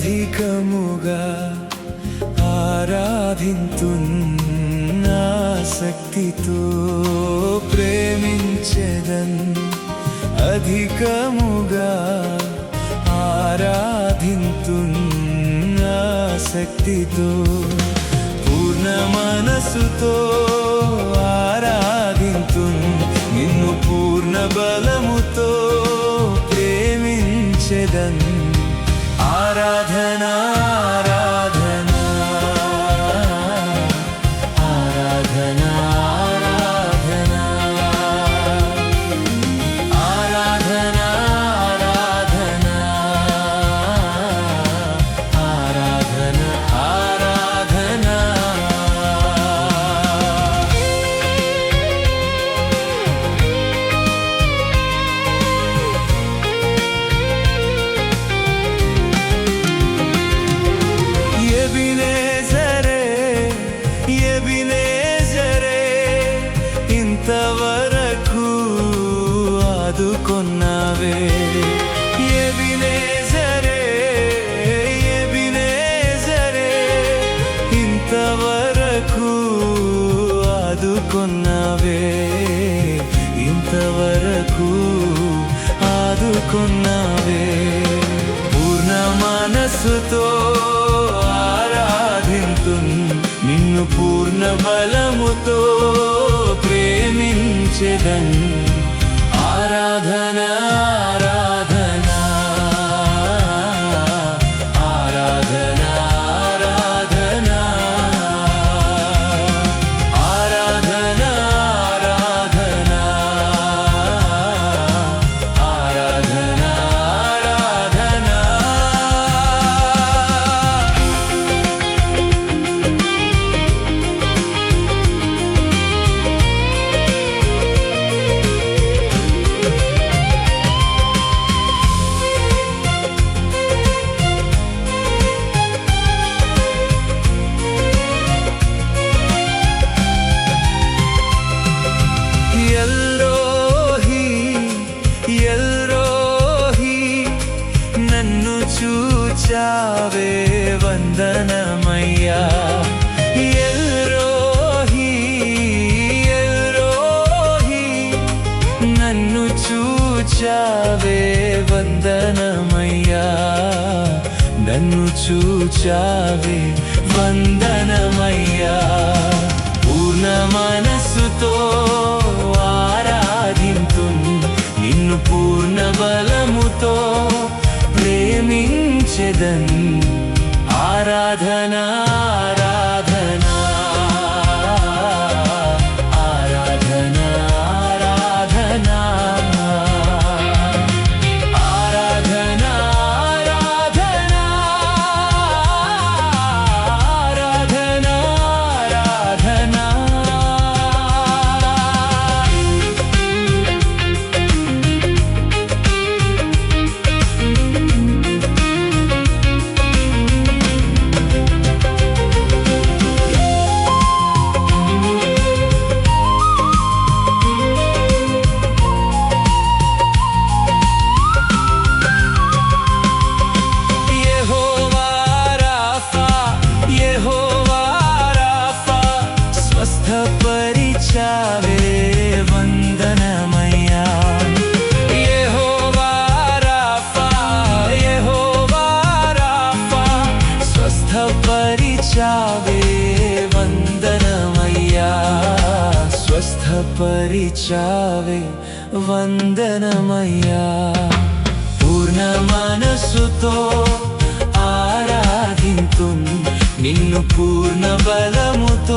అధికముగా ఆరాధింతున్నాసక్తితో ప్రేమించెదన్ అధికముగా ఆరాధింతున్నాసక్తితో పూర్ణ మనసుతో ఆరాధింతున్ నిన్ను పూర్ణ బలముతో ప్రేమించెదన్ ఆరాధనా ఆరాధనా ఆరాధనా ఆరాధనా ఆరాధనా ఆరాధనా ఆరాధనా ఇంతవరకు ఆదుకొన్నావే ఎబినేజరే ఎబినేజరే ఇంతవరకు ఆదుకొన్నావే ఇంతవరకు ఆదుకొన్నావే పూర్ణ మనసుతో ఆరాధింతున్ నిన్ను పూర్ణ బలముతో ప్రేమించెదన్ ఆరాధనా ఆరాధనా ఆరాధనా ఆరాధనా ఆరాధనా ఆరాధనా ఆరాధనా ఆరాధనా చూచావే వందనమయ్యా ఎల్రోహి ఎల్రోహి నన్ను చూచావే వందనమయ్యా నన్ను చూచావే వందనమయ్యా పూర్ణ మనసుతో ఆరాధింతున్ నిన్ను పూర్ణ బలముతో ప్రేమించెదన్ ఆరాధనా ఆరాధనా ఆరాధనా ఆరాధనా ఆరాధనా ఆరాధనా ఆరాధనా ఆరాధనా స్వస్థపరిచావే వందనమయ్యా యెహోవా రాఫా యెహోవా రాఫా స్వస్థపరిచావే వందనమయ్యా స్వస్థపరిచావే వందనమయ్యా పూర్ణ మనసుతో ఆరాధింతున్ నిన్ను పూర్ణ బలముతో